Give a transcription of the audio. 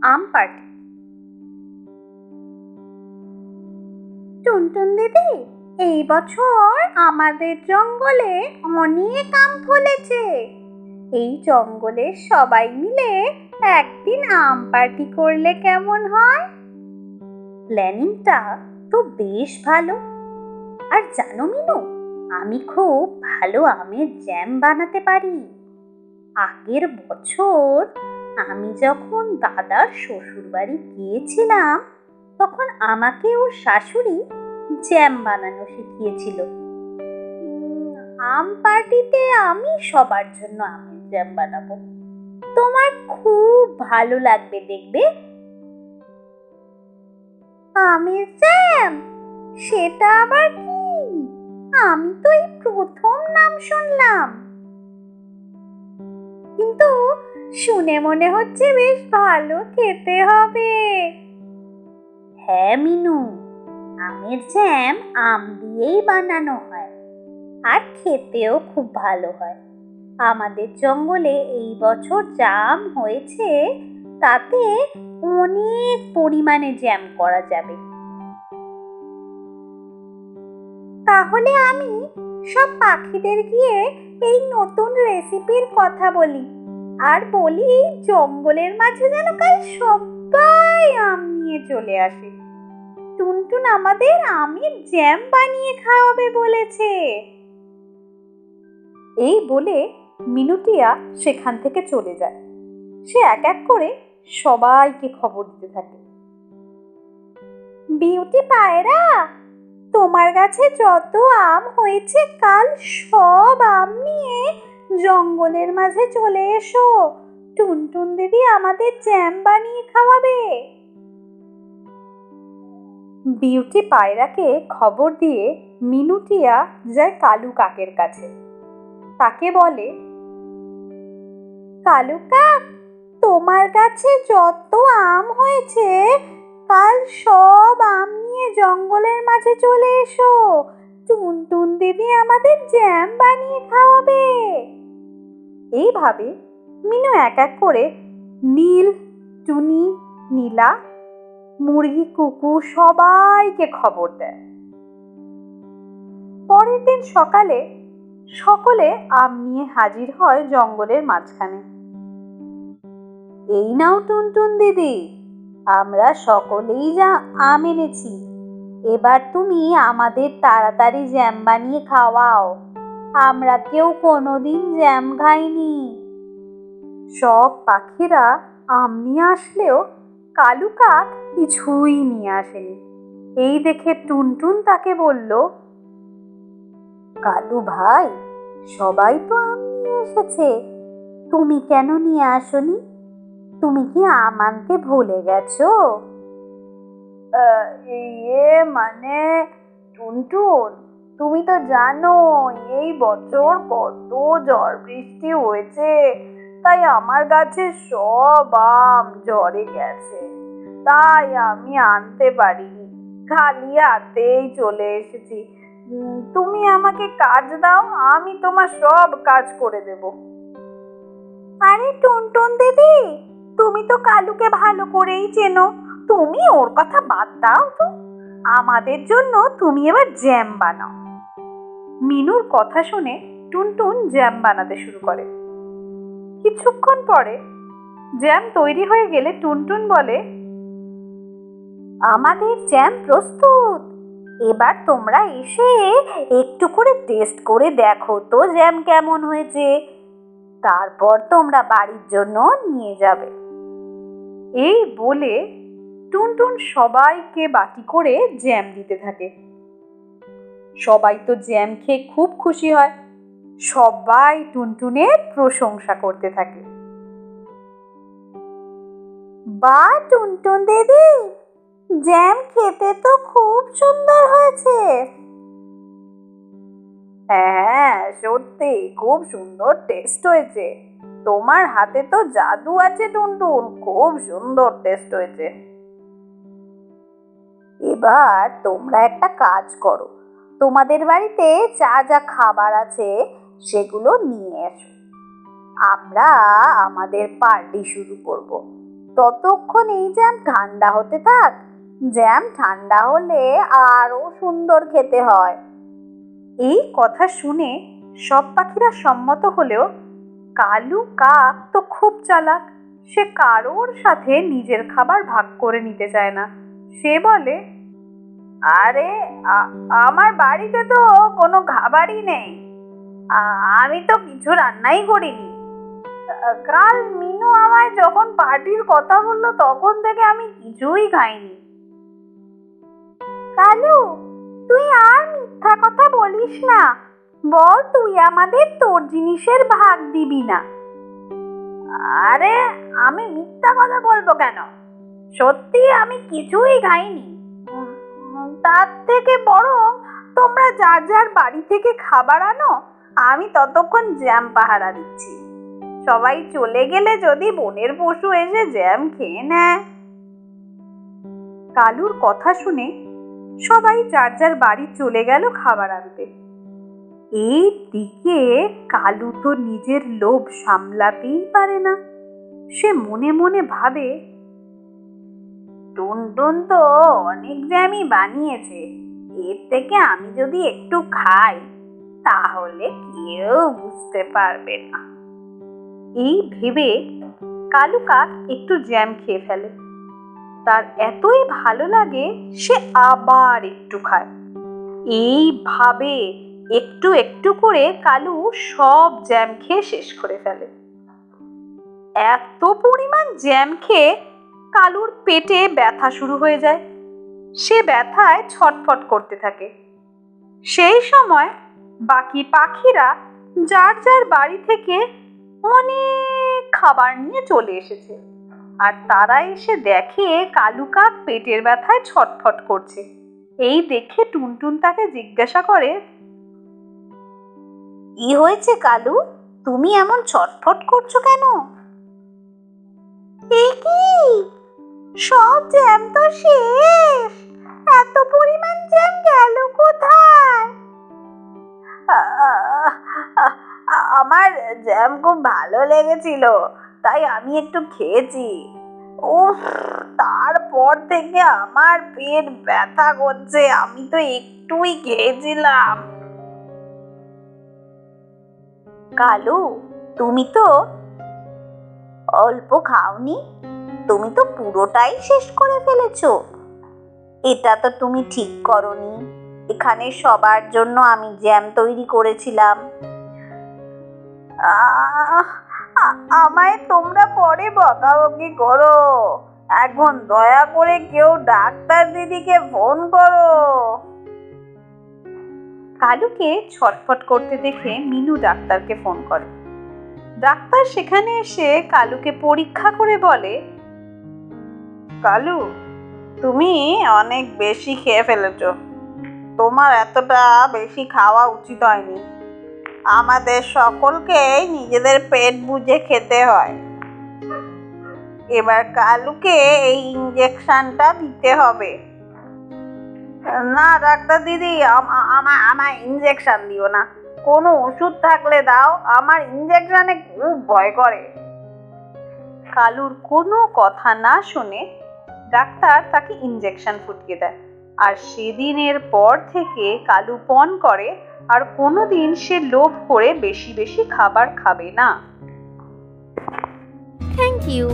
আম party. টুনটুন দিদি, এই বছর আমাদের জঙ্গলে অনেক আম ফলেছে। এই জঙ্গলে সবাই মিলে একদিন আম পার্টি করলে কেমন হয়? প্ল্যানিংটা তো বেশ ভালো। আর জানো মিনু, আমি খুব ভালো আমের জ্যাম বানাতে পারি। আগের বছর আমি যখন দাদার শ্বশুর বাড়ি গিয়েছিলাম, তখন আমাকে ওর শাশুড়ি জ্যাম বানানো শিখিয়েছিল। আম পার্টিতে আমি সবার জন্য আমের জ্যাম বানাবো, তোমার খুব ভালো লাগবে দেখবে। আমের জ্যাম? সেটা আবার কি? আমি তো এই প্রথম নাম শুনলাম, কিন্তু শুনে মনে হচ্ছে বেশ ভালো খেতে হবে। হ্যাঁ মিনু, আমের জ্যাম আম দিয়েই বানানো হয়, আর খেতেও খুব ভালো হয়। আমাদের জঙ্গলে এই বছর যা আম হয়েছে তাতে অনেক পরিমাণে জ্যাম করা যাবে। তাহলে আমি সব পাখিদের গিয়ে এই নতুন রেসিপির কথা বলি, আর বলি জঙ্গলের মাঝে যেন কাল সবাই আম নিয়ে চলে আসে। টুনটুন আমাদের আমের জ্যাম বানিয়ে খাওয়াবে বলেছে। এই বলে মিনুটিয়া সেখান থেকে চলে যায়। সে এক এক করে সবাইকে খবর দিতে থাকে। বিউটি পায়রা, তোমার গাছে যত আম হয়েছে কাল সব আম নিয়ে জঙ্গলের মাঝে চলে এসো। টুনটুন দিদি আমাদের জ্যাম বানিয়ে খাওয়াবে। বিউটি পায়রাকে খবর দিয়ে মিনুটিয়া যায় কালু কাকের কাছে। তাকে বলে, কালু কাক, তোমার গাছে যত আম হয়েছে কাল সব আম নিয়ে জঙ্গলের মাঝে চলে এসো। টুনটুন দিদি আমাদের জ্যাম বানিয়ে খাওয়াবে। এইভাবে মিনু এক এক করে নীল, টুনি, নীলা, মুরগি, কুকু সবাইকে খবর দেয়। পরের দিন সকালে সকলে আম নিয়ে হাজির হয় জঙ্গলের মাঝখানে। এই নাও টুনটুন দিদি, আমরা সকলেই যা আম এনেছি, এবার তুমি আমাদের তাড়াতাড়ি জ্যাম বানিয়ে খাওয়াও। আমরা কেউ কোনোদিন জ্যাম খাইনি। সব পাখিরা আম নিয়ে আসলেও কালু কাক কিছুই নিয়ে আসেনি। এই দেখে টুনটুন তাকে বলল, কালু ভাই, সবাই তো আম নিয়ে এসেছে, তুমি কেন নিয়ে আসোনি? তুমি কি আম আনতে ভুলে গেছো? মানে টুনটুন, তুমি তো জানো এই বছর কত ঝড় বৃষ্টি হয়েছে, তাই আমার গাছে সব আম ঝরে গেছে, তাই আমি আনতে পারিনি, খালি হাতেই চলে এসেছি। তুমি আমাকে কাজ দাও, আমি তোমার সব কাজ করে দেব। আরে টুনটুন দিদি, তুমি তো কালুকে ভালো করেই চেনো, তুমি ওর কথা বাদ দাও তো, আমাদের জন্য তুমি এবার জ্যাম বানাও। মিনুর কথা শুনে টুনটুন জ্যাম বানাতে শুরু করে। কিছুক্ষণ পরে জ্যাম তৈরি হয়ে গেলে টুনটুন বলে, আমাদের জ্যাম প্রস্তুত, এবার তোমরা এসে একটু করে টেস্ট করে দেখো তো জ্যাম কেমন হয়েছে, তারপর তোমরা বাড়ির জন্য নিয়ে যাবে। এই বলে টুনটুন সবাইকে বাটি করে জ্যাম দিতে থাকে। সবাই তো জ্যাম খেয়ে খুব খুশি হয়। সবাই টুনটুনের প্রশংসা করতে থাকে। বাহ টুনটুন দিদি, জ্যাম খেতে তো খুব সুন্দর হয়েছে। হ্যাঁ সত্যি খুব সুন্দর টেস্ট হয়েছে, তোমার হাতে তো জাদু আছে টুনটুন, খুব সুন্দর টেস্ট হয়েছে। এবার তোমরা একটা কাজ করো, তোমাদের বাড়িতে যা যা খাবার আছে সেগুলো নিয়ে এসো, আমরা আমাদের পার্টি শুরু করব। ততক্ষণ এই জ্যাম ঠান্ডা হতে থাক। জ্যাম ঠান্ডা হলে আরো সুন্দর খেতে হয়। এই কথা শুনে সব পাখিরা সম্মত হলেও কালু কাক তো খুব চালাক। সে কারোর সাথে নিজের খাবার ভাগ করে নিতে চায় না। সে বলে, আরে আমার বাড়িতে তো কোনো খাবারই নেই। আমি তো কিছু রান্নাই করিনি। কাল মিনু আমায় যখন পার্টির কথা বললো তখন থেকে আমি কিছুই খাইনি। কালু, তুই আর মিথ্যা কথা বলিস না। বল, তুই আমাদের তোর জিনিসের ভাগ দিবি না। আরে আমি মিথ্যা কথা বলবো কেন? সত্যি আমি কিছুই খাইনি। তার থেকে বরং তোমরা যার যার বাড়ি থেকে খাবার আনো, আমি ততক্ষণ জ্যাম পাহারা দিচ্ছি। সবাই চলে গেলে যদি বনের পশু এসে জ্যাম খেয়ে নেয়। কালুর কথা শুনে সবাই যার যার বাড়ি চলে গেল খাবার আনতে। এই দিকে কালু তো নিজের লোভ সামলাতেই পারে না। সে মনে মনে ভাবে, টুনটুন তো অনেক জ্যামই বানিয়েছে, এর থেকে আমি যদি একটু খাই তাহলে কেউ বুঝতে পারবে না। এই ভেবে কালু কাক একটু জ্যাম খেয়ে ফেলে। তার এতই ভালো লাগে সে আবার একটু খায়। এইভাবে একটু একটু করে কালু সব জ্যাম খেয়ে শেষ করে ফেলে। এত পরিমাণ জ্যাম খেয়ে কালুর পেটে ব্যথা শুরু হয়ে যায়। সে ব্যথায় ছটফট করতে থাকে। সেই সময় বাকি পাখিরা যার যার বাড়ি থেকে অনেক খাবার নিয়ে চলে এসেছে। আর তারা এসে দেখে কালু কাক পেটের ব্যথায় ছটফট করছে। এই দেখে টুনটুন তাকে জিজ্ঞাসা করে, কি হয়েছে কালু, তুমি এমন ছটফট করছো কেন? সব জ্যাম তো শেষ, এত পরিমাণ জ্যাম গেল কোথায়? আমার জ্যাম খুব ভালো লেগেছিল, তাই আমি একটু খেয়েছি। উফ, তারপর থেকে আমার পেট ব্যথা করছে, আমি তো একটুই খেয়েছিলাম। কালু, তুমি তো অল্প খাওনি, তুমি তো পুরোটাই শেষ করে ফেলেছো। এটা তো তুমি ঠিক করনি। এখানে সবার জন্য আমি জ্যাম তৈরি করেছিলাম। আমায় তোমরা পরে বকাবকি করো, এখন দয়া করে কেউ ডাক্তার দিদিকে ফোন করো। কালুকে ছটফট করতে দেখে মিনু ডাক্তারকে ফোন করে। ডাক্তার সেখানে এসে কালুকে পরীক্ষা করে বলে, কালু, তুমি অনেক বেশি খেয়ে ফেলেছো। তোমার এতটা বেশি খাওয়া উচিত হয়নি। আমাদের সকলকেই নিজেদের পেট বুঝে খেতে হয়। এবার কালুকে এই ইঞ্জেকশনটা দিতে হবে। না ডাক্তার দিদি, আমায় ইঞ্জেকশন দিও না। কোনো ওষুধ থাকলে দাও, আমার ইঞ্জেকশনে খুব ভয় করে। কালুর কোনো কথা না শুনে ডাক্তার তাকে ইঞ্জেকশন ফুটিয়ে দেয়। আর সেদিনের পর থেকে কালু পণ করে আর কোনোদিন সে লোভ করে বেশি বেশি খাবার খাবে না। Thank you.